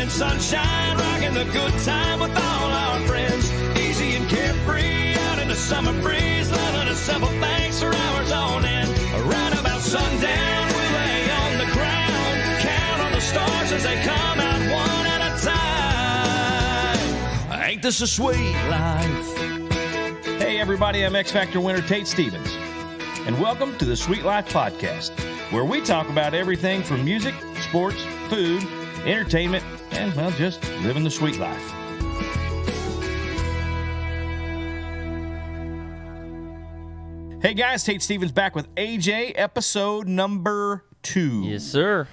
morning sunshine, rocking the good time with all our friends. Easy and carefree, out in the summer breeze, loving a simple things for hours on end. Right about sundown, we lay on the ground, count on the stars as they come out one at a time. Ain't this a sweet life? Hey everybody, I'm X Factor winner Tate Stevens, and welcome to the Sweet Life Podcast, where we talk about everything from music, sports, food, entertainment, and, well, just living the sweet life. Hey guys, Tate Stevens back with AJ, episode number 2. Yes, sir.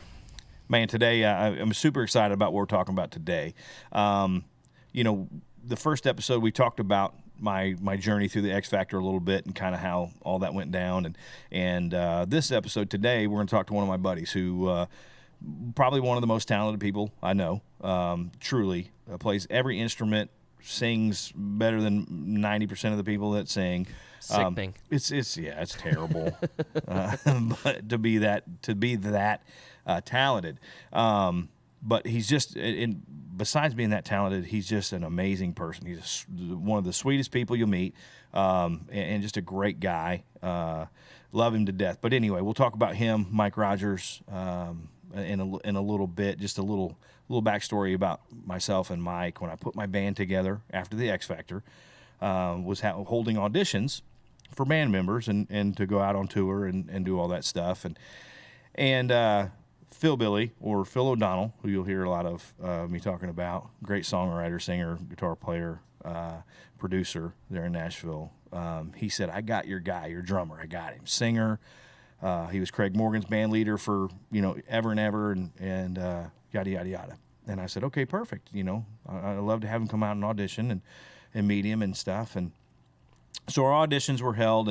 Man, today I'm super excited about what we're talking about today. The first episode we talked about my journey through the X Factor a little bit and kind of how all that went down. And this episode today, we're going to talk to one of my buddies who probably one of the most talented people I know, truly plays every instrument, sings better than 90% of the people that sing. Sickening. It's terrible. But to be that talented. But he's just, besides being that talented, he's just an amazing person. He's one of the sweetest people you'll meet, and just a great guy. Love him to death. But anyway, we'll talk about him, Mike Rogers, in a little bit. Just a little backstory about myself and Mike. When I put my band together after the X Factor, was holding auditions for band members and to go out on tour and do all that stuff. And Phil Billy, or Phil O'Donnell, who you'll hear a lot of me talking about, great songwriter, singer, guitar player, producer there in Nashville. He said, I got your guy, your drummer. I got him. Singer. He was Craig Morgan's band leader for, ever and ever, and yada, yada, yada. And I said, okay, perfect. I'd love to have him come out and audition and meet him and stuff. And so our auditions were held,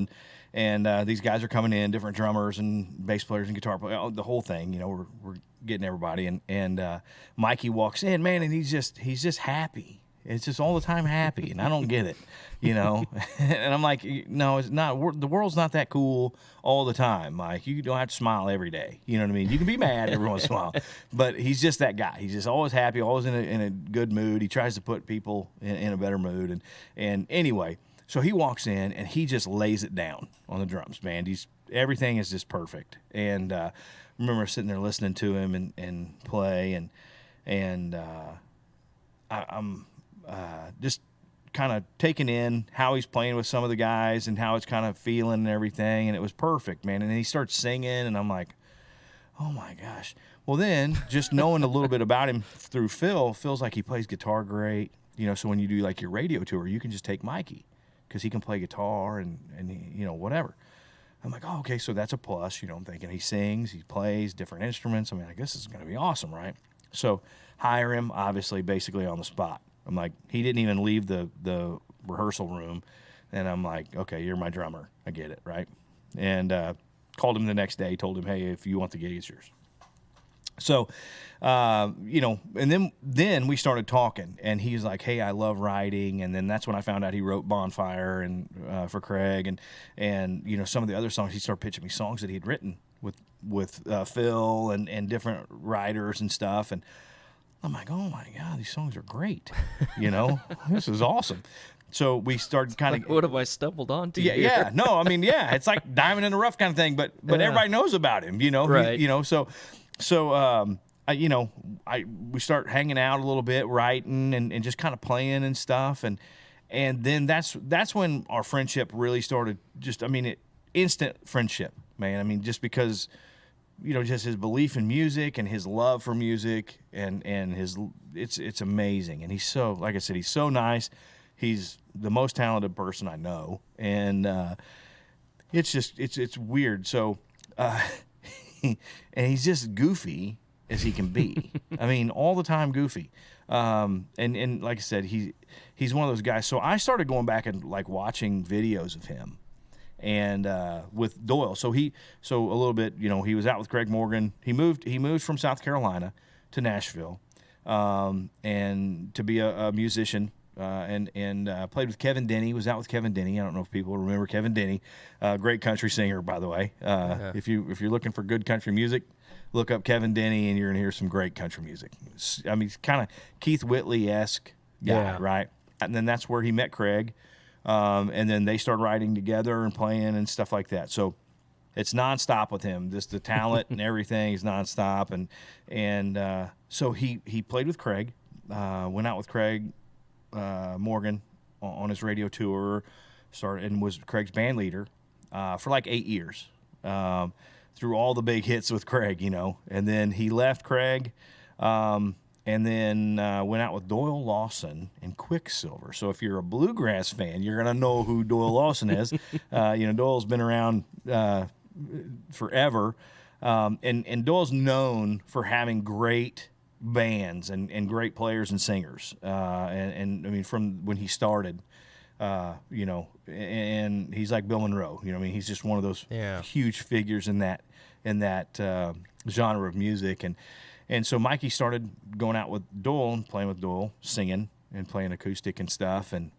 and these guys are coming in, different drummers and bass players and guitar players, the whole thing. We're getting everybody, and Mikey walks in, man, and he's just happy. It's just all the time happy, and I don't get it, And I'm like, no, it's not. The world's not that cool all the time, Mike. You don't have to smile every day. You know what I mean? You can be mad every once in a while, but he's just that guy. He's just always happy, always in a good mood. He tries to put people in a better mood, and anyway. So he walks in, and he just lays it down on the drums, man. Everything is just perfect. And I remember sitting there listening to him and play, and I'm just kind of taking in how he's playing with some of the guys and how it's kind of feeling and everything, and it was perfect, man. And then he starts singing, and I'm like, oh, my gosh. Well, then, just knowing a little bit about him through Phil, feels like he plays guitar great. So when you do, like, your radio tour, you can just take Mikey, because he can play guitar and whatever. I'm like, oh, okay, so that's a plus. I'm thinking he sings, he plays different instruments. I mean, I guess this is going to be awesome, right? So hire him, obviously, basically on the spot. I'm like, he didn't even leave the rehearsal room. And I'm like, okay, you're my drummer. I get it, right? And called him the next day, told him, hey, if you want the gig, it's yours. So, and then we started talking, and he's like, hey, I love writing. And then that's when I found out he wrote Bonfire and for Craig and some of the other songs. He started pitching me songs that he had written with Phil and different writers and stuff. And I'm like, oh my God, these songs are great. This is awesome. So we started kind of, what have I stumbled onto? Yeah. No, I mean, yeah, it's like diamond in the rough kind of thing, but everybody knows about him, Right. So, we start hanging out a little bit, writing and just kind of playing and stuff. And then that's when our friendship really started, instant friendship, man. I mean, just because, just his belief in music and his love for music and it's amazing. And he's so, like I said, he's so nice. He's the most talented person I know. And, it's weird. So, and he's just goofy as he can be. I mean, all the time goofy. And like I said, he's one of those guys. So I started going back and like watching videos of him, and with Doyle. So a little bit, he was out with Craig Morgan. He moved from South Carolina to Nashville, and to be a musician and played with Kevin Denny. Was out with Kevin Denny. I don't know if people remember Kevin Denny, great country singer, by the way. If you're looking for good country music, look up Kevin Denny, and you're gonna hear some great country music. I mean, kind of Keith Whitley-esque guy, right? And then that's where he met Craig, and then they started writing together and playing and stuff like that. So it's nonstop with him. Just the talent and everything is nonstop, and so he played with Craig, went out with Craig Morgan on his radio tour, started and was Craig's band leader for like 8 years, through all the big hits with Craig, and then he left Craig, and then went out with Doyle Lawson and Quicksilver. So if you're a bluegrass fan, you're gonna know who Doyle Lawson is. Doyle's been around forever, and Doyle's known for having great bands and great players and singers, and I mean from when he started, and he's like Bill Monroe. He's just one of those huge figures in that genre of music, and so Mikey started going out with Doyle and playing with Doyle, singing and playing acoustic and stuff, and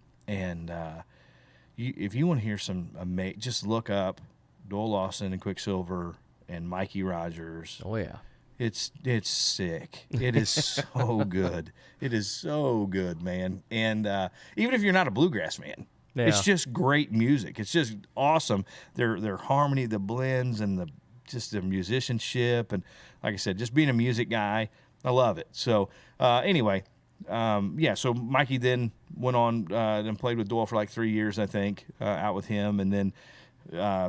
if you want to hear some just look up Doyle Lawson and Quicksilver and Mikey Rogers. Oh yeah. It's sick. It is so good. It is so good, man. And even if you're not a bluegrass fan, it's just great music. It's just awesome. Their harmony, the blends, and the musicianship, and like I said, just being a music guy, I love it. So anyway, so Mikey then went on and played with Doyle for like 3 years, I think, out with him, and then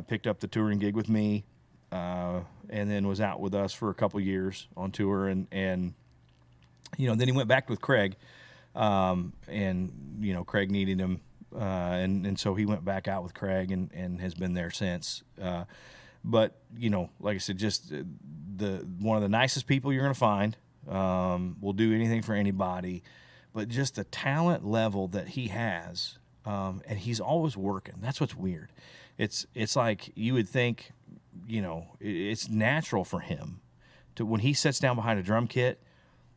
picked up the touring gig with me. And then was out with us for a couple years on tour, and then he went back with Craig, and Craig needed him, and so he went back out with Craig and has been there since. But like I said, just one of the nicest people you're gonna find. Will do anything for anybody, but just the talent level that he has, and he's always working. That's what's weird. It's like you would think. It's natural for him to, when he sits down behind a drum kit,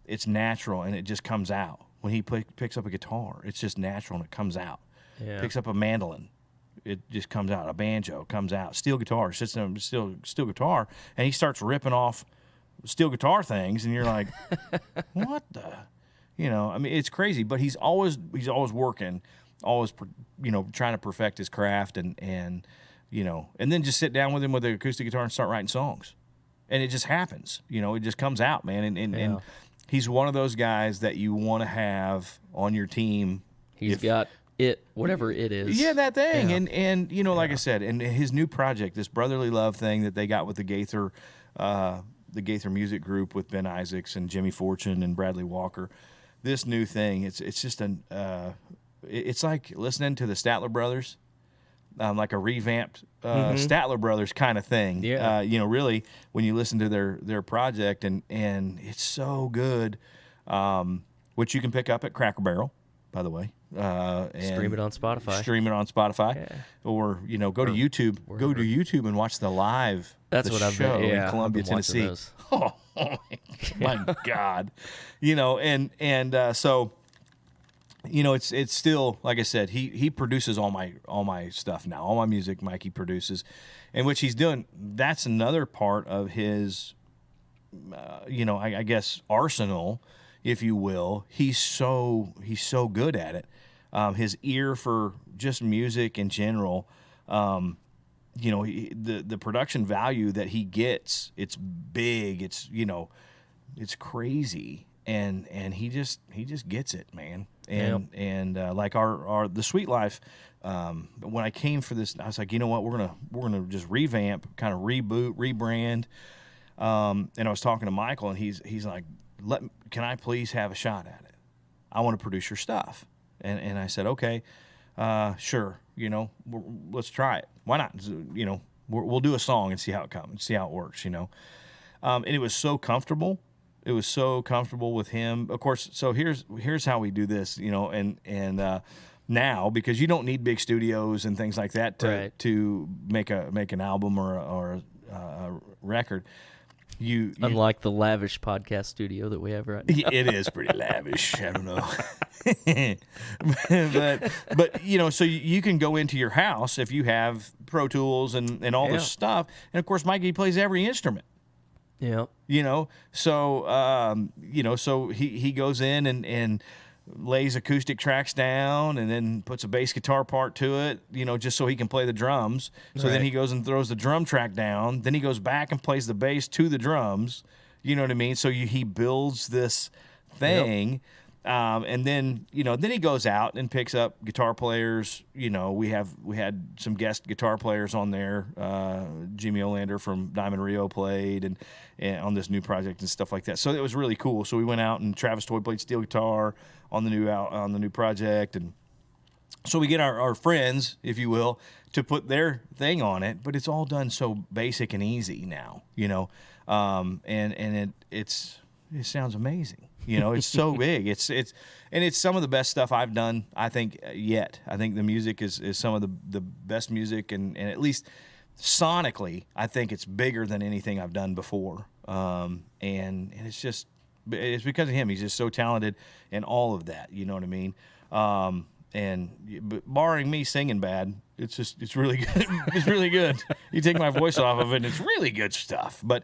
it's natural and it just comes out. When he picks up a guitar, it's just natural and it comes out. Yeah. Picks up a mandolin, it just comes out. A banjo comes out. Steel guitar, sits down, steel guitar, and he starts ripping off steel guitar things, and you're like, what the? It's crazy, but he's always working, always, trying to perfect his craft and then just sit down with him with the acoustic guitar and start writing songs. And it just happens. It just comes out, man. And he's one of those guys that you want to have on your team. He's got it, whatever it is. Yeah, that thing. Yeah. And like I said, and his new project, this Brotherly Love thing that they got with the Gaither Music Group with Ben Isaacs and Jimmy Fortune and Bradley Walker, this new thing, it's just it's like listening to the Statler Brothers. Like a revamped Statler Brothers kind of thing. Yeah. Really, when you listen to their project, and it's so good, which you can pick up at Cracker Barrel, by the way. And stream it on Spotify. Yeah. Or go to YouTube. Go to YouTube and watch the live. That's what I've show been. in Columbia, Tennessee. Oh my God. So. It's still, like I said, he produces all my stuff now, all my music Mikey produces, and which he's doing. That's another part of his, I guess arsenal, if you will. He's so good at it. His ear for just music in general, the production value that he gets, it's big. It's it's crazy, and he just gets it, man. And like the Sweet Life, when I came for this, I was like, what, we're gonna just revamp, kind of reboot, rebrand. And I was talking to Michael, and he's like, can I please have a shot at it? I want to produce your stuff. And I said, okay, sure. Let's try it. Why not? We'll do a song and see how it comes, see how it works. And it was so comfortable. It was so comfortable with him. Of course, so here's how we do this, and now, because you don't need big studios and things like that to make an album or a record. Unlike the lavish podcast studio that we have right now. It is pretty lavish. I don't know. but so you can go into your house if you have Pro Tools and all this stuff. And of course, Mikey plays every instrument. Yeah. So he goes in and lays acoustic tracks down and then puts a bass guitar part to it, just so he can play the drums. So then he goes and throws the drum track down. Then he goes back and plays the bass to the drums. You know what I mean? So he builds this thing. Yep. And then he goes out and picks up guitar players. We had some guest guitar players on there. Jimmy Olander from Diamond Rio played and on this new project and stuff like that. So it was really cool. So we went out and Travis Toy played steel guitar on the new project, and so we get our friends, if you will, to put their thing on it. But it's all done so basic and easy now, and it sounds amazing. It's so big. It's some of the best stuff I've done, I think, yet. I think the music is some of the best music, and at least sonically, I think it's bigger than anything I've done before. And it's because of him. He's just so talented in all of that. You know what I mean? But barring me singing bad, it's really good. It's really good. You take my voice off of it, and it's really good stuff. But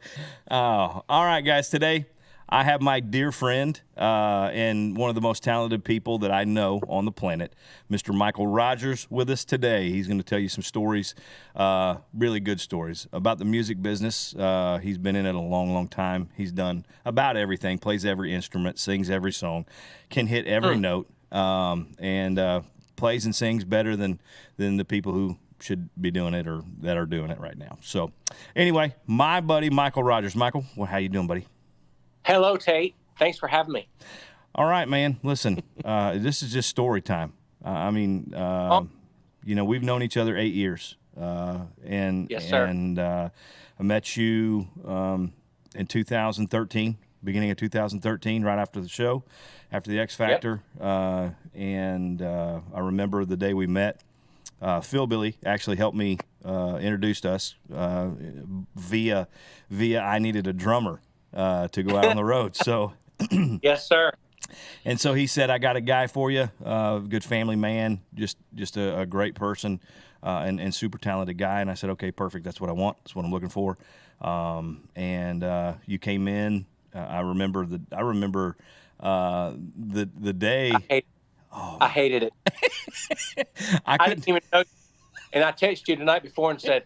all right, guys, today I have my dear friend and one of the most talented people that I know on the planet, Mr. Michael Rogers, with us today. He's going to tell you some stories, really good stories about the music business. He's been in it a long, long time. He's done about everything, plays every instrument, sings every song, can hit every note, and plays and sings better than the people who should be doing it or that are doing it right now. So anyway, my buddy Michael Rogers. Michael, how you doing, buddy? Hello, Tate. Thanks for having me. All right, man. Listen, this is just story time. We've known each other 8 years. Yes, sir. And I met you in 2013, beginning of 2013, right after the show, after the X Factor. Yep. I remember the day we met. Phil Billy actually helped me, introduced us via I needed a drummer to go out on the road. So, yes, sir. And so he said, "I got a guy for you, good family man, just a great person, and super talented guy." And I said, "Okay, perfect. That's what I want. That's what I'm looking for." You came in. I remember the day. I hated it. I didn't even know. And I texted you the night before and said,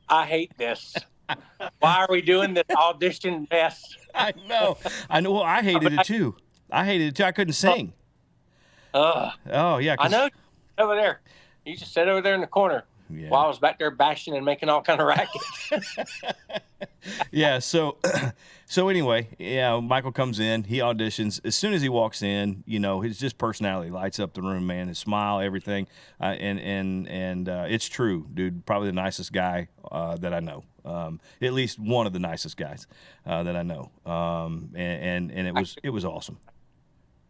"I hate this. Why are we doing this audition mess?" I know. Well, I hated it too. I couldn't sing. Oh yeah. I know. Over there. You just sat over there in the corner while I was back there bashing and making all kind of rackets. Yeah. So anyway, Michael comes in. He auditions. As soon as he walks in, his just personality lights up the room, man. His smile, everything, and it's true, dude. Probably the nicest guy that I know. At least one of the nicest guys that I know. And it was awesome.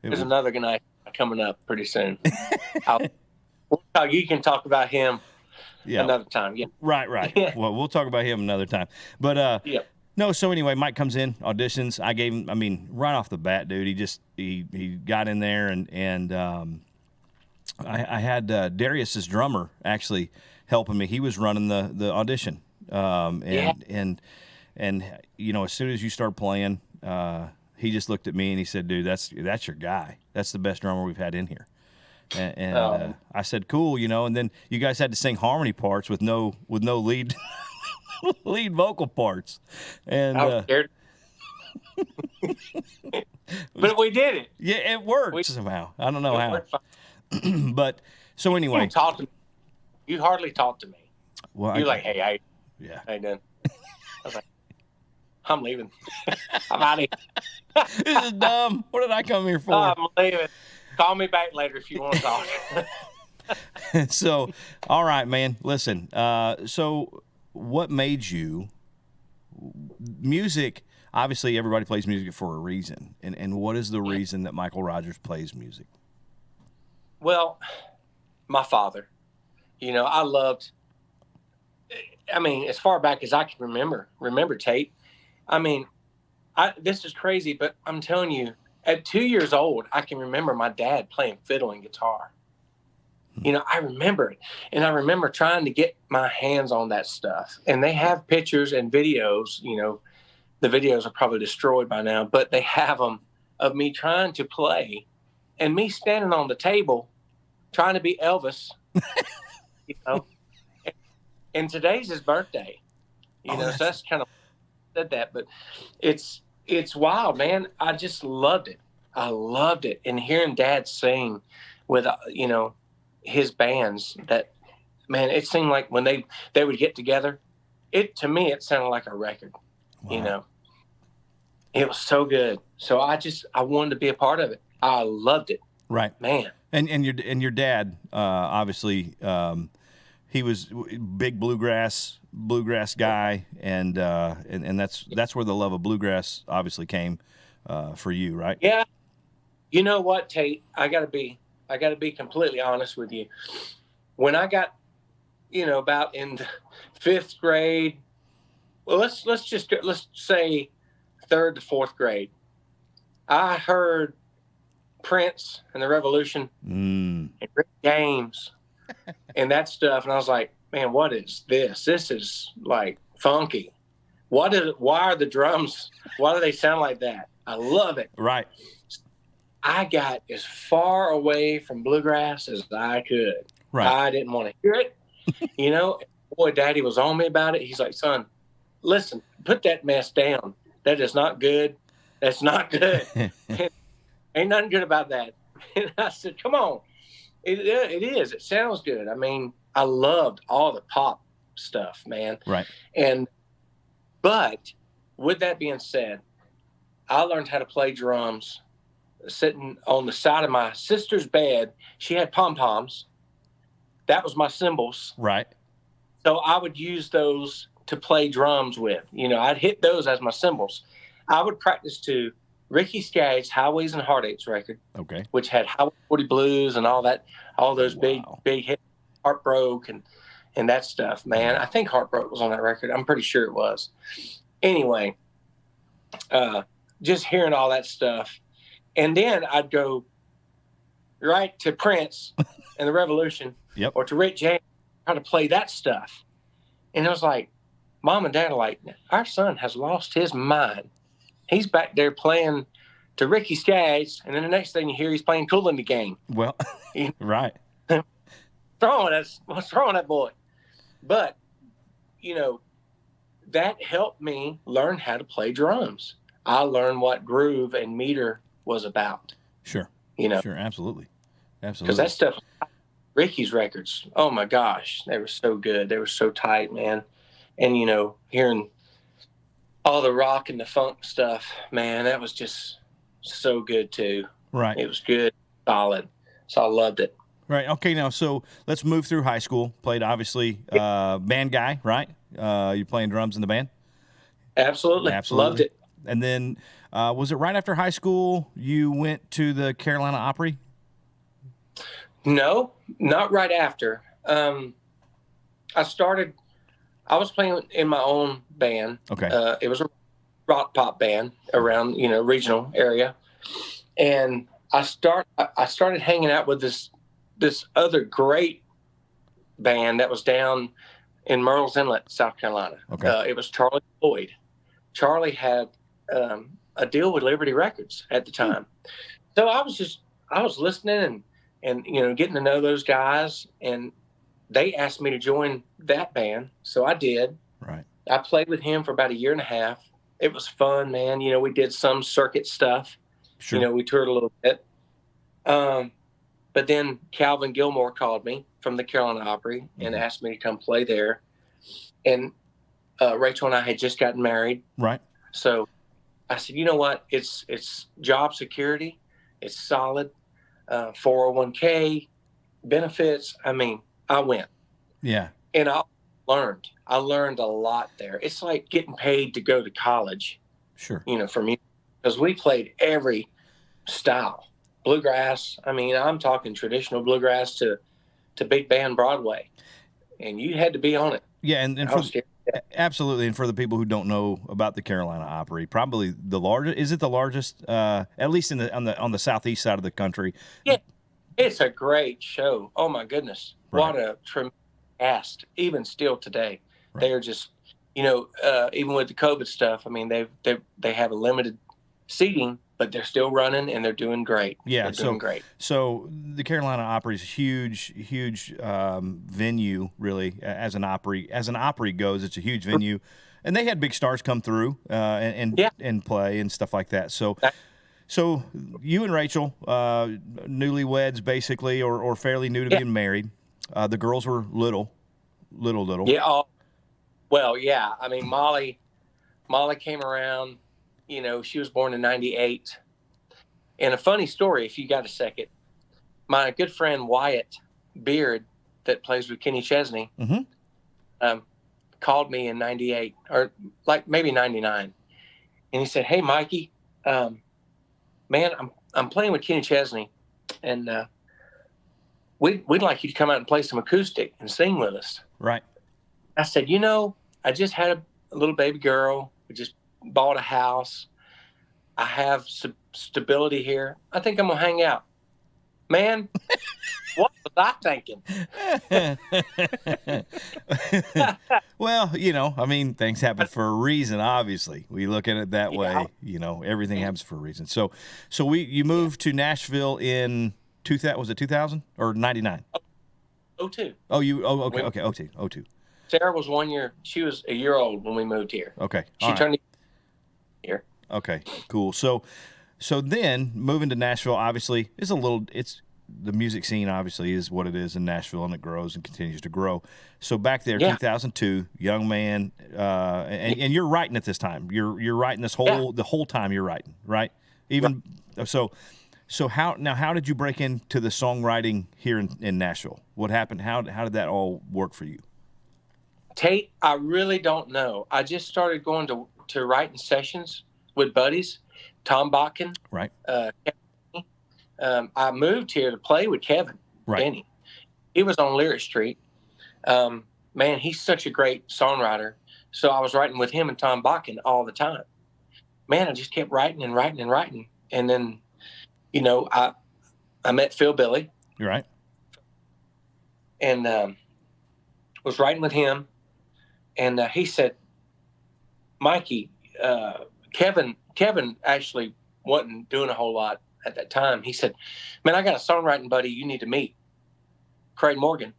There's another guy coming up pretty soon. You can talk about him another time. Yeah. Right. Well, we'll talk about him another time. But no. So anyway, Mike comes in, auditions. I gave him. Right off the bat, dude. He got in there, and I had Darius's drummer actually helping me. He was running the audition. And as soon as you start playing, he just looked at me and he said, "Dude, that's your guy. That's the best drummer we've had in here." And I said, "Cool," and then you guys had to sing harmony parts with no lead lead vocal parts. And I was scared. But we did it. Yeah, it worked somehow. I don't know how. But so anyway, you hardly talked to me. Well, you're like, "Hey, how you doing?" I was like, "I'm leaving. I'm out of here." This is dumb. What did I come here for? I'm leaving. Call me back later if you want to talk. So, all right, man. Listen. So, what made you music? Obviously, everybody plays music for a reason. And what is the reason that Michael Rogers plays music? Well, my father. I loved. As far back as I can remember, Tate, I mean, this is crazy, but I'm telling you, at 2 years old, I can remember my dad playing fiddle and guitar. You know, I remember it. And I remember trying to get my hands on that stuff. And they have pictures and videos. You know, the videos are probably destroyed by now, but they have them of me trying to play and me standing on the table trying to be Elvis, you know. And today's his birthday, you know, so that's kind of said that, but it's wild, man. I just loved it. I loved it. And hearing Dad sing with, you know, his bands, that, man, it seemed like when they would get together, to me, it sounded like a record, you know. It was so good. So I wanted to be a part of it. I loved it. Right. Man. And your dad, obviously, he was big bluegrass guy, and that's where the love of bluegrass obviously came for you, right? Yeah. You know what, Tate? I gotta be completely honest with you. When I got, you know, about in the 5th grade, well, let's say 3rd to 4th grade, I heard Prince and the Revolution and Rick James and that stuff, and I was like, man, what is this? This is like funky. Why are the drums? Why do they sound like that? I love it. Right. I got as far away from bluegrass as I could. Right. I didn't want to hear it. You know, boy, Daddy was on me about it. He's like, son, listen, put that mess down. That is not good. That's not good. Ain't nothing good about that. And I said, come on. It is. It sounds good. I mean, I loved all the pop stuff, man. Right. But with that being said, I learned how to play drums sitting on the side of my sister's bed. She had pom-poms. That was my cymbals. Right. So I would use those to play drums with. You know, I'd hit those as my cymbals. I would practice to Ricky Skaggs' Highways and Heartaches record, okay, which had Highway 40 Blues and all that, all those big hits, Heartbroke and that stuff, man. I think Heartbroke was on that record. I'm pretty sure it was. Anyway, just hearing all that stuff. And then I'd go right to Prince and the Revolution, yep, or to Rick James, try to play that stuff. And it was like, Mom and Dad are like, our son has lost his mind. He's back there playing to Ricky Skaggs, and then the next thing you hear, he's playing Cool in the Gang. Well, right. What's wrong with that boy? But, you know, that helped me learn how to play drums. I learned what groove and meter was about. Sure. You know. Sure, absolutely. Because that stuff, Ricky's records, oh my gosh, they were so good. They were so tight, man. And, you know, hearing all the rock and the funk stuff, man, that was just so good too. Right. It was good, solid. So I loved it. Right. Okay. Now, so let's move through high school. Played obviously band guy, right? You playing drums in the band? Absolutely. Loved it. And then was it right after high school you went to the Carolina Opry? No, not right after. I was playing in my own band. Okay. It was a rock pop band around, you know, regional area. And I started hanging out with this other great band that was down in Murrells Inlet, South Carolina. Okay. It was Charlie Floyd. Charlie had a deal with Liberty Records at the time. So I was listening and, you know, getting to know those guys, and they asked me to join that band. So I did. Right. I played with him for about 1.5 years. It was fun, man. You know, we did some circuit stuff. Sure. You know, we toured a little bit. But then Calvin Gilmore called me from the Carolina Opry and asked me to come play there. And Rachel and I had just gotten married. Right. So I said, you know what? It's job security. It's solid. 401k, benefits. I mean, I went. Yeah. And I learned a lot there. It's like getting paid to go to college. Sure. You know, for me, because we played every style. Bluegrass. I mean, I'm talking traditional bluegrass to big band Broadway. And you had to be on it. Yeah, and I for was scared. Yeah. absolutely, and for the people who don't know about the Carolina Opry, probably the largest. Is it the largest? At least on the southeast side of the country. Yeah, it's a great show. Oh my goodness, Right. what a tremendous cast! Even still today, Right. they are just, even with the COVID stuff. I mean, they have a limited seating, but they're still running and they're doing great. Yeah, they're doing great. So the Carolina Opry is a huge venue, really. As an Opry goes, it's a huge venue, and they had big stars come through and play and stuff like that. So you and Rachel, newlyweds basically, or fairly new to being married. The girls were little. Yeah. Well, yeah. I mean, Molly came around. She was born in '98. And a funny story, if you got a second, my good friend Wyatt Beard, that plays with Kenny Chesney, called me in '98 or like maybe '99, and he said, "Hey, Mikey, man, I'm playing with Kenny Chesney, and we'd like you to come out and play some acoustic and sing with us." Right. I said, I just had a little baby girl. We just bought a house. I have stability here. I think I'm going to hang out. Man, what was I thinking? Well, I mean, things happen for a reason, obviously. We look at it that way. Everything happens for a reason. So you moved to Nashville in 2000, was it 2000 or 99? 02. Okay, 02. Sarah was 1 year. She was a year old when we moved here. Okay. She turned here. Okay, cool. So then moving to Nashville, obviously, it's the music scene obviously is what it is in Nashville, and it grows and continues to grow. So back there, 2002, young man, and you're writing at this time. You're writing the whole time you're writing, right? Even so how did you break into the songwriting here in Nashville? What happened? How did that all work for you? Tate, I really don't know. I just started going to writing sessions with buddies, Tom Botkin. Right. I moved here to play with Kevin Benny. He was on Lyric Street. Man, he's such a great songwriter. So I was writing with him and Tom Botkin all the time. Man, I just kept writing and writing and writing. And then, I met Phil Billy. You're right. And was writing with him. And he said, Mikey, Kevin actually wasn't doing a whole lot at that time. He said, man, I got a songwriting buddy you need to meet, Craig Morgan.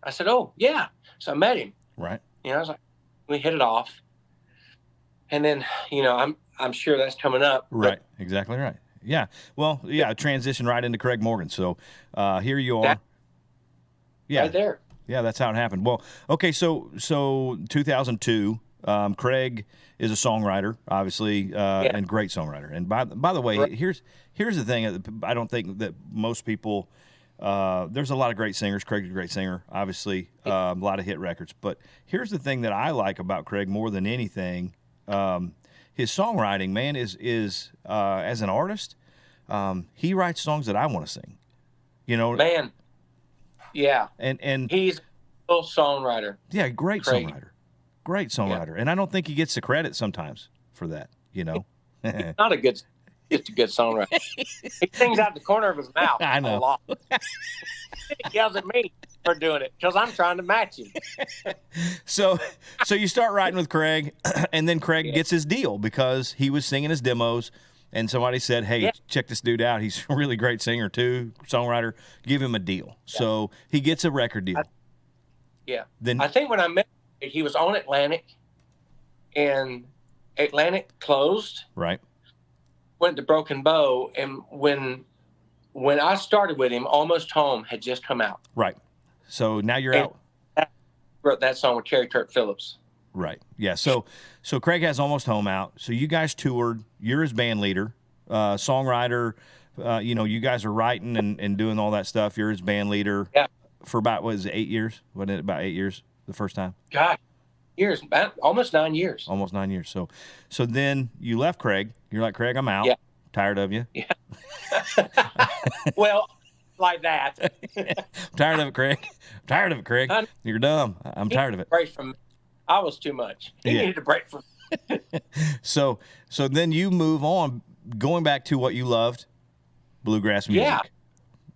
I said, oh, yeah. So I met him. Right. I was like, we hit it off. And then, I'm sure that's coming up. Right. Exactly right. Yeah. Well, yeah, transition right into Craig Morgan. So here you are. Right there. Yeah, that's how it happened. Well, okay, so 2002, Craig is a songwriter, obviously, and great songwriter. And by the way, here's the thing. I don't think that most people. There's a lot of great singers. Craig's a great singer, obviously, a lot of hit records. But here's the thing that I like about Craig more than anything. His songwriting, man, is as an artist, he writes songs that I want to sing. Man. Yeah. And he's a little songwriter. Yeah, great Craig. songwriter. Great songwriter. Yeah. And I don't think he gets the credit sometimes for that, He's not just a good songwriter. He sings out the corner of his mouth. I know. A lot. He yells at me for doing it because I'm trying to match him. So you start writing with Craig, and then Craig gets his deal because he was singing his demos, and somebody said, hey, check this dude out. He's a really great singer too, songwriter. Give him a deal. Yeah. So he gets a record deal. Then I think when I met him, he was on Atlantic, and Atlantic closed. Right. Went to Broken Bow, and when I started with him, Almost Home had just come out. Right. So now you're out. Wrote that song with Kerry Kurt Phillips. Right. Yeah. So Craig has Almost Home out. So you guys toured. You're his band leader, songwriter. You guys are writing and doing all that stuff. You're his band leader. Yeah. For about 8 years? Wasn't it about 8 years the first time? God, years. Almost 9 years. Almost 9 years. So then you left Craig. You're like, Craig, I'm out. Yeah. Tired of you. Yeah. Well, like that. I'm tired of it, Craig. I'm tired of it, Craig. Honey, You're dumb. I'm he tired of needed it. a break from me. I was too much. He Yeah. needed a break from me. So then you move on, going back to what you loved, bluegrass music. Yeah.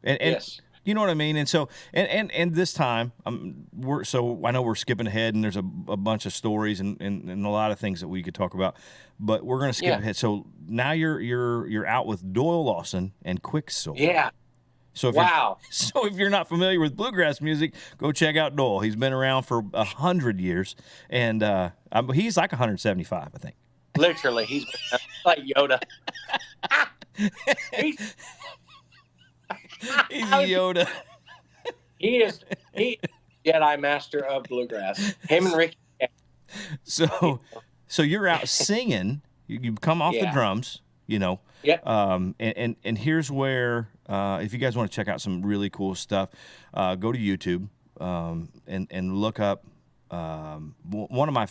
And Yes. you know what I mean? And so, and this time, I know we're skipping ahead, and there's a bunch of stories and a lot of things that we could talk about, but we're going to skip Yeah. ahead. So now you're out with Doyle Lawson and Quicksilver. Yeah. So if Wow. if you're not familiar with bluegrass music, go check out Doyle. He's been around for 100 years, and he's like 175, I think. Literally, he's like Yoda. he's He's Yoda. He is Jedi master of bluegrass. Him and Ricky. So you're out singing. You come off the Yeah. drums, you know. Yep. And here's where if you guys want to check out some really cool stuff, go to YouTube and look up one of my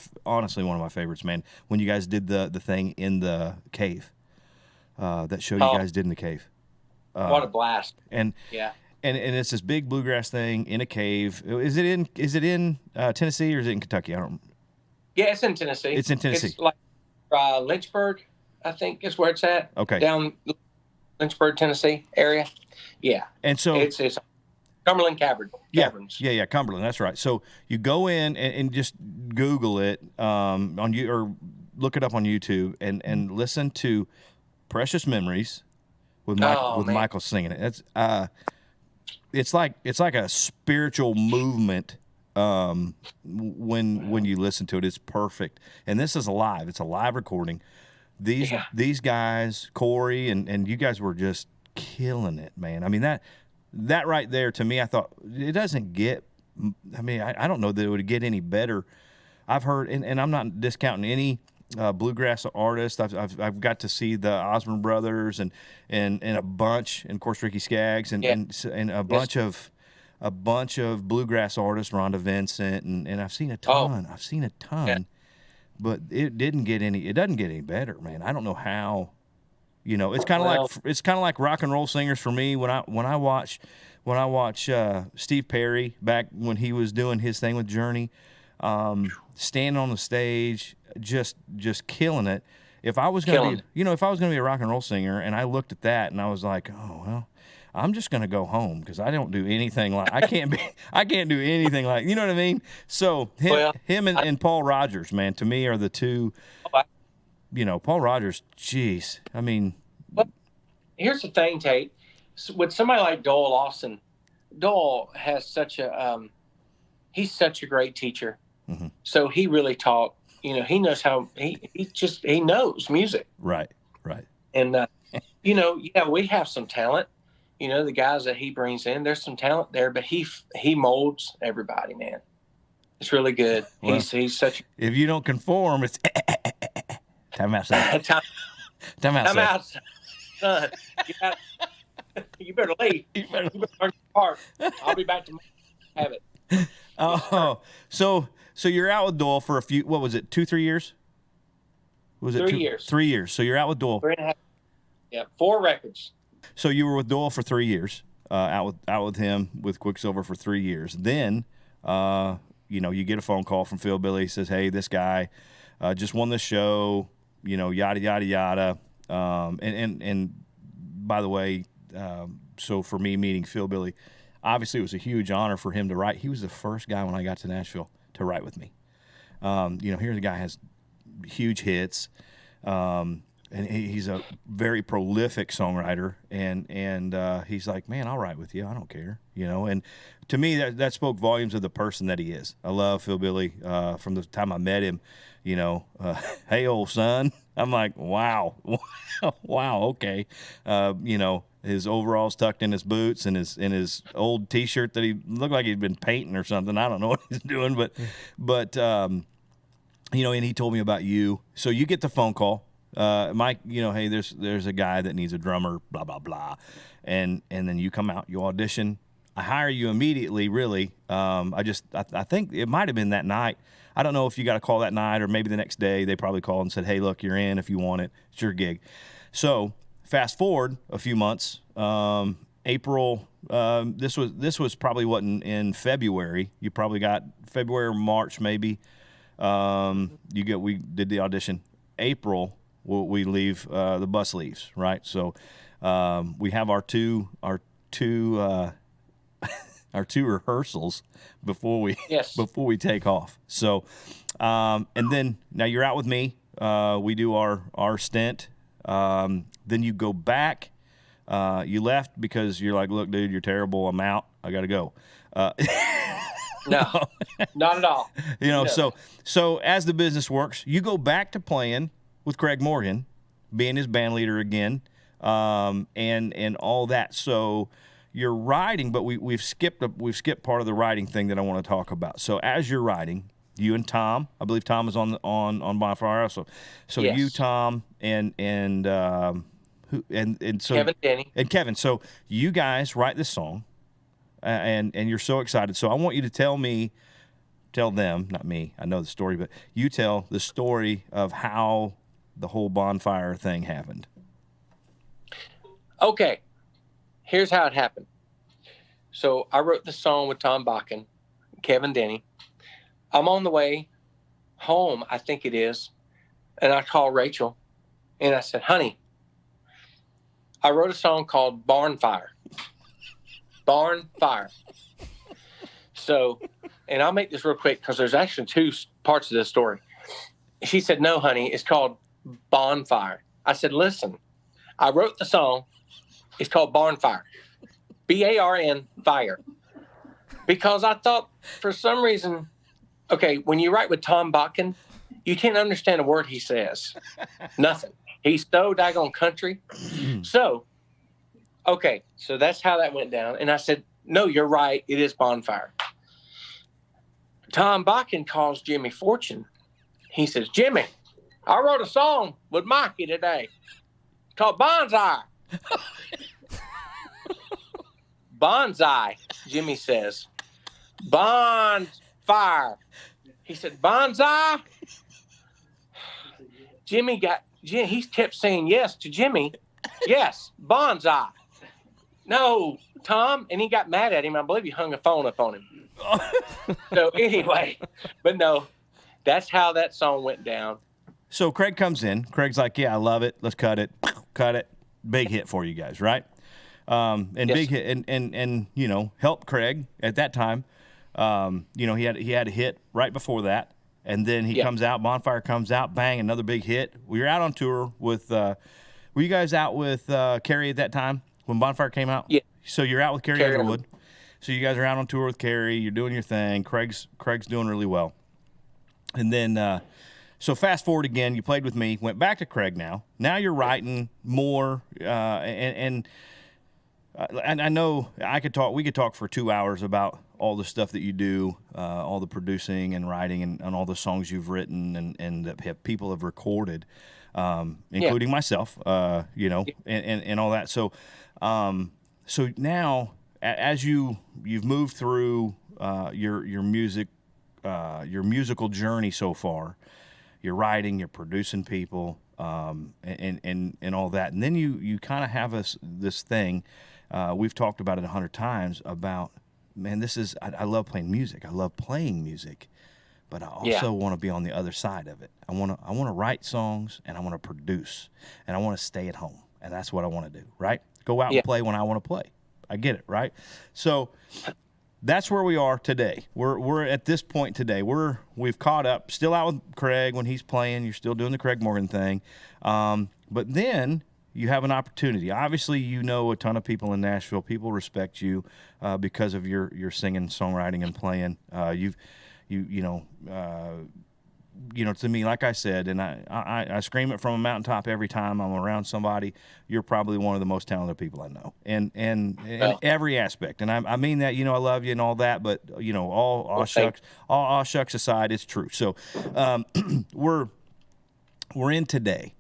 favorites, man. When you guys did the thing in the cave, that show you guys did in the cave. What a blast! And Yeah. and it's this big bluegrass thing in a cave. Is it in Tennessee or is it in Kentucky? I don't. Yeah, it's in Tennessee. It's in Tennessee. It's like Lynchburg, I think is where it's at. Okay. Down Lynchburg, Tennessee area. Yeah. And so It's Cumberland Caverns. Yeah, Cumberland. That's right. So you go in and just Google it on you or look it up on YouTube and listen to "Precious Memories" with Michael singing it. That's it's like a spiritual movement when you listen to it. It's perfect. And this is live. It's a live recording. These guys, Corey and you guys were just killing it, man. I mean that right there, to me, I thought it doesn't get. I mean, I don't know that it would get any better. I've heard, and I'm not discounting any bluegrass artists. I've got to see the Osborne Brothers and a bunch, and of course Ricky Skaggs and a bunch of bluegrass artists, Rhonda Vincent, and I've seen a ton. I've seen a ton, Yeah. but it doesn't get any better, man. I don't know how. You know, it's kind of like rock and roll singers for me. When I watch Steve Perry back when he was doing his thing with Journey, standing on the stage, just killing it. If I was going to be a rock and roll singer, and I looked at that and I was like, oh well, I'm just going to go home because I don't do anything like I can't do anything like, you know what I mean. So him and Paul Rogers, man, to me are the two. You know, Paul Rogers, geez. I mean. Well, here's the thing, Tate. With somebody like Doyle Lawson, Doyle has he's such a great teacher. Mm-hmm. So he really taught, he knows how, he knows music. Right. And, we have some talent. The guys that he brings in, there's some talent there, but he molds everybody, man. It's really good. Well, he's such. If you don't conform, it's. Time out, son. Time out, son. You better leave. You better learn your part. I'll be back tomorrow. Have it. Oh, so you're out with Doyle for a few. What was it? 2-3 years? Was it 3 years? 3 years. So you're out with Doyle. 3.5. Yeah, 4 records. So you were with Doyle for 3 years. Out with him with Quicksilver for 3 years. Then, you get a phone call from Phil Billy. He says, "Hey, this guy just won this show." Yada yada yada. And by the way, so for me meeting Phil Billy, obviously it was a huge honor for him to write. He was the first guy when I got to Nashville to write with me. Here's a guy has huge hits, and he's a very prolific songwriter. And he's like, "Man, I'll write with you. I don't care." And to me that spoke volumes of the person that he is. I love Phil Billy from the time I met him. Hey, old son. I'm like, wow, okay. His overalls tucked in his boots and his old T-shirt that he looked like he'd been painting or something. I don't know what he's doing, but and he told me about you. So you get the phone call, Mike. Hey, there's a guy that needs a drummer, blah blah blah, and then you come out, you audition. I hire you immediately. Really, I think it might have been that night. I don't know if you got a call that night or maybe the next day. They probably called and said, "Hey, look, you're in if you want it. It's your gig." So fast forward a few months, April This was probably what in February. You probably got February or March maybe. We did the audition. April we leave. The bus leaves, right? So we have our two our two rehearsals before we take off. So and then now you're out with me. We do our stint. Then you go back. You left because you're like, look, dude, you're terrible. I'm out. I got to go. No, not at all. No. So as the business works, you go back to playing with Craig Morgan, being his band leader again, and all that. So you're writing, but we've skipped part of the writing thing that I want to talk about. So as you're writing, you and Tom, I believe Tom is on Bonfire also. So yes. You, Tom, and so Kevin, Denny, and Kevin. So you guys write this song, and you're so excited. So I want you to tell them, not me. I know the story, but you tell the story of how the whole Bonfire thing happened. Okay, here's how it happened. So I wrote the song with Tom Bakken, Kevin Denny. I'm on the way home, I think it is, and I call Rachel, and I said, honey, I wrote a song called Barn Fire. Barn Fire. So, and I'll make this real quick because there's actually two parts of this story. She said, no, honey, it's called Bonfire. I said, listen, I wrote the song. It's called Barn Fire. B-A-R-N, fire. Because I thought for some reason, okay, when you write with Tom Bakken, you can't understand a word he says. Nothing. He's so daggone country. So, okay, so that's how that went down. And I said, no, you're right. It is Bonfire. Tom Bakken calls Jimmy Fortune. He says, Jimmy, I wrote a song with Mikey today called Bonsai. Bonsai, Jimmy says. Bonfire. He said, Bonsai? He kept saying yes to Jimmy. Yes, Bonsai. No, Tom. And he got mad at him. I believe he hung a phone up on him. So anyway, but no, that's how that song went down. So Craig comes in. Craig's like, yeah, I love it. Let's cut it. Cut it. Big hit for you guys, right? And yes. Big hit, and help Craig at that time. He had a hit right before that, and then he comes out. Bonfire comes out, bang, another big hit. We were out on tour with. Were you guys out with Carrie at that time when Bonfire came out? Yeah. So you're out with Carrie Underwood. So you guys are out on tour with Carrie. You're doing your thing. Craig's doing really well, and then. So fast forward again, you played with me, went back to Craig now. Now you're writing more, and I know we could talk for 2 hours about all the stuff that you do, all the producing and writing and all the songs you've written and that people have recorded, including myself, and all that. So now as you've moved through your musical journey so far. You're writing, you're producing people, and all that. And then you kind of have this thing, we've talked about it 100 times, about, man, I love playing music. I love playing music, but I also want to be on the other side of it. I want to write songs, and I want to produce, and I want to stay at home. And that's what I want to do, right? Go out and play when I want to play. I get it, right? So that's where we are today. We're at this point today. We've caught up. Still out with Craig when he's playing. You're still doing the Craig Morgan thing. But then you have an opportunity. Obviously, you know a ton of people in Nashville. People respect you because of your singing, songwriting, and playing. To me, like I said, and I scream it from a mountaintop every time I'm around somebody, you're probably one of the most talented people I know, and in every aspect. And I mean that, I love you and all that, but all shucks aside, it's true. So we're in today,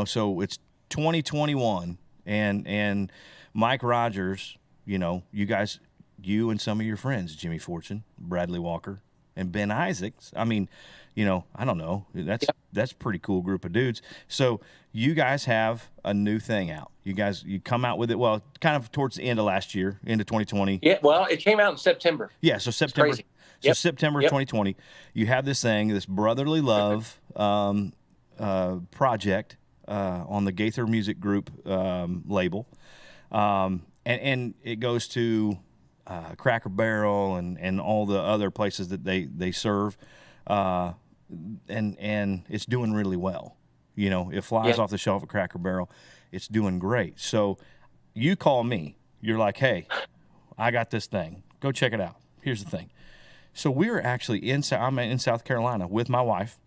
so it's 2021, and Mike Rogers, you guys, you and some of your friends, Jimmy Fortune, Bradley Walker, and Ben Isaacs. I mean, I don't know. That's a pretty cool group of dudes. So you guys have a new thing out. You come out with it, well, kind of towards the end of last year, into 2020. Yeah, well, it came out in September. Yeah, so September. Crazy. So September 2020, you have this thing, this Brotherly Love project on the Gaither Music Group label, and it goes to Cracker Barrel and all the other places that they serve, and it's doing really well. It flies off the shelf at Cracker Barrel. It's doing great. So you call me. You're like, hey, I got this thing. Go check it out. Here's the thing. So we were actually I'm in South Carolina with my wife,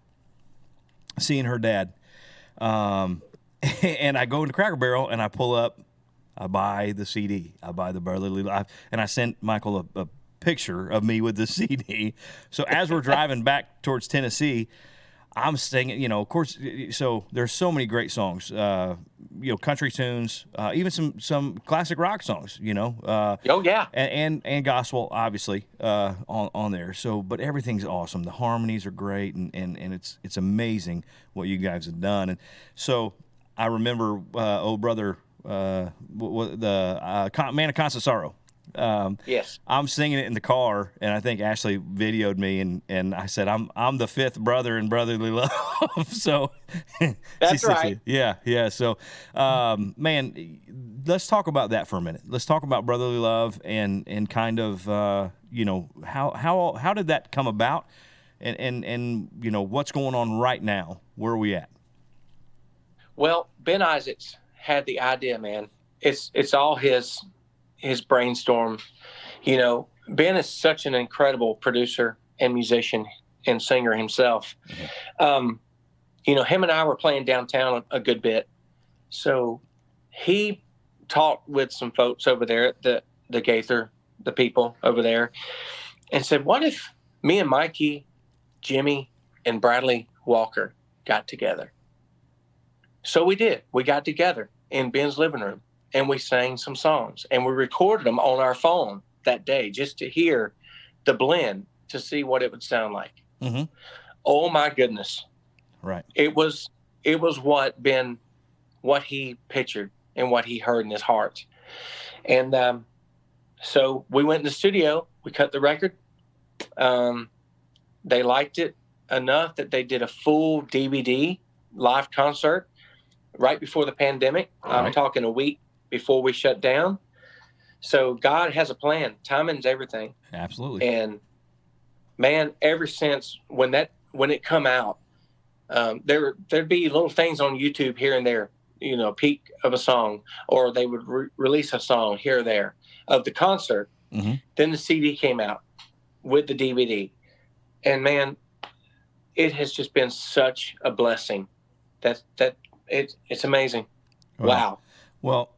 seeing her dad. And I go into Cracker Barrel and I pull up, I buy the CD. I buy the Brotherly Love. And I sent Michael a picture of me with the CD. So as we're driving back towards Tennessee, I'm singing, of course, so there's so many great songs, country tunes, even some classic rock songs, Oh, yeah. and gospel, obviously, on there. So, but everything's awesome. The harmonies are great, and it's amazing what you guys have done. And so I remember, brother, Man of Constant Sorrow. Yes. I'm singing it in the car, and I think Ashley videoed me, and I said, I'm the fifth brother in Brotherly Love. So That's right. Yeah. So, man, let's talk about that for a minute. Let's talk about Brotherly Love and kind of, how did that come about, and what's going on right now? Where are we at? Well, Ben Isaacs had the idea, man. It's all his brainstorm. Ben is such an incredible producer and musician and singer himself. Him and I were playing downtown a good bit. So he talked with some folks over there at the Gaither, the people over there, and said, what if me and Mikey, Jimmy, and Bradley Walker got together? So we did. We got together in Ben's living room. And we sang some songs, and we recorded them on our phone that day just to hear the blend, to see what it would sound like. Mm-hmm. Oh my goodness. Right. It was what he pictured and what he heard in his heart. And so we went in the studio, we cut the record. They liked it enough that they did a full DVD live concert right before the pandemic. Right. I'm talking a week before we shut down. So God has a plan. Timing's everything. Absolutely. And man, ever since when it come out, there'd be little things on YouTube here and there, peak of a song, or they would release a song here or there of the concert. Mm-hmm. Then the CD came out with the DVD, and man, it has just been such a blessing. That it's amazing. Wow. Well,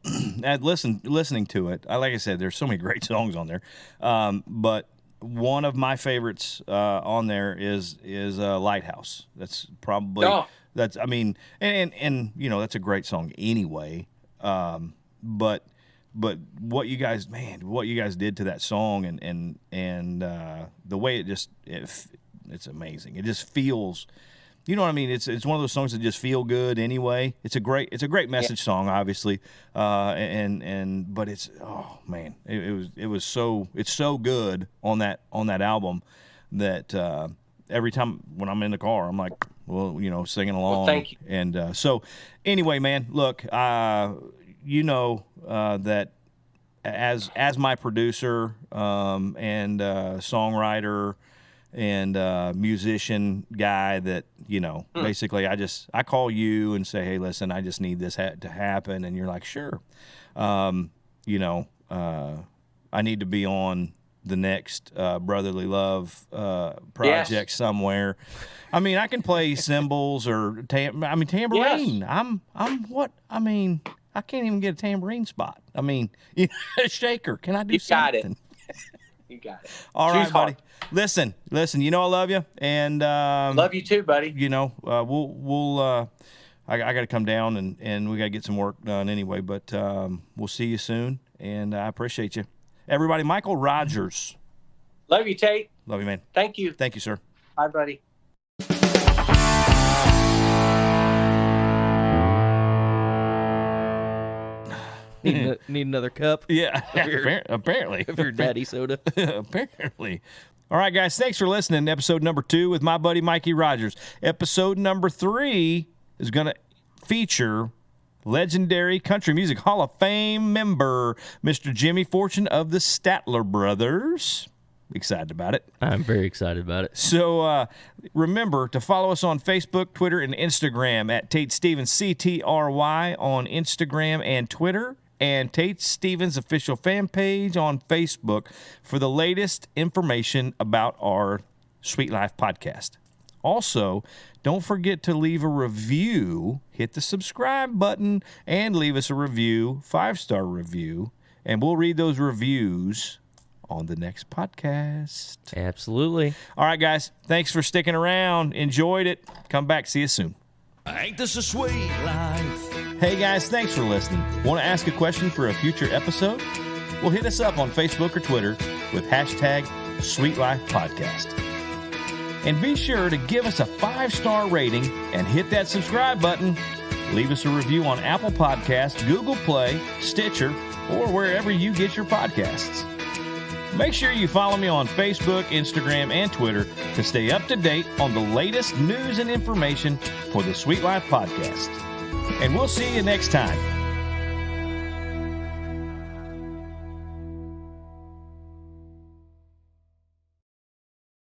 listening to it, like I said, there's so many great songs on there, but one of my favorites on there is Lighthouse. That's probably that's a great song anyway. But what you guys did to that song and the way it's amazing. It just feels. You know what I mean? It's one of those songs that just feel good anyway. It's a great message song, obviously, but it's it's so good on that album that every time when I'm in the car, I'm like, singing along. Well, thank you. And so anyway, man, look, that as my producer and songwriter and musician guy, that basically I call you and say, hey, listen, I just need this to happen, and you're like, sure. I need to be on the next Brotherly Love project somewhere. I mean, I can play cymbals or tambourine. Yes. I can't even get a tambourine spot. I mean, a shaker. Can I do something? You got it. All right, buddy. Listen. I love you, and love you too, buddy. We'll I got to come down and we got to get some work done anyway. But we'll see you soon, and I appreciate you, everybody. Michael Rogers. Love you, Tate. Love you, man. Thank you. Thank you, sir. Bye, buddy. Need another cup? Yeah, your- apparently. Of your daddy soda. Apparently. All right, guys, thanks for listening to episode number 2 with my buddy Mikey Rogers. Episode number 3 is going to feature legendary Country Music Hall of Fame member, Mr. Jimmy Fortune of the Statler Brothers. Excited about it. I'm very excited about it. So remember to follow us on Facebook, Twitter, and Instagram at Tate Stevens, CTRY on Instagram and Twitter, and Tate Stevens official fan page on Facebook for the latest information about our Sweet Life podcast. Also, don't forget to leave a review. Hit the subscribe button and leave us a review, 5-star review, and we'll read those reviews on the next podcast. Absolutely. All right, guys. Thanks for sticking around. Enjoyed it. Come back. See you soon. Ain't this a sweet life? Hey, guys. Thanks for listening. Want to ask a question for a future episode? Well, hit us up on Facebook or Twitter with hashtag SweetLifePodcast. And be sure to give us a 5-star rating and hit that subscribe button. Leave us a review on Apple Podcasts, Google Play, Stitcher, or wherever you get your podcasts. Make sure you follow me on Facebook, Instagram, and Twitter to stay up to date on the latest news and information for the Sweet Life Podcast. And we'll see you next time.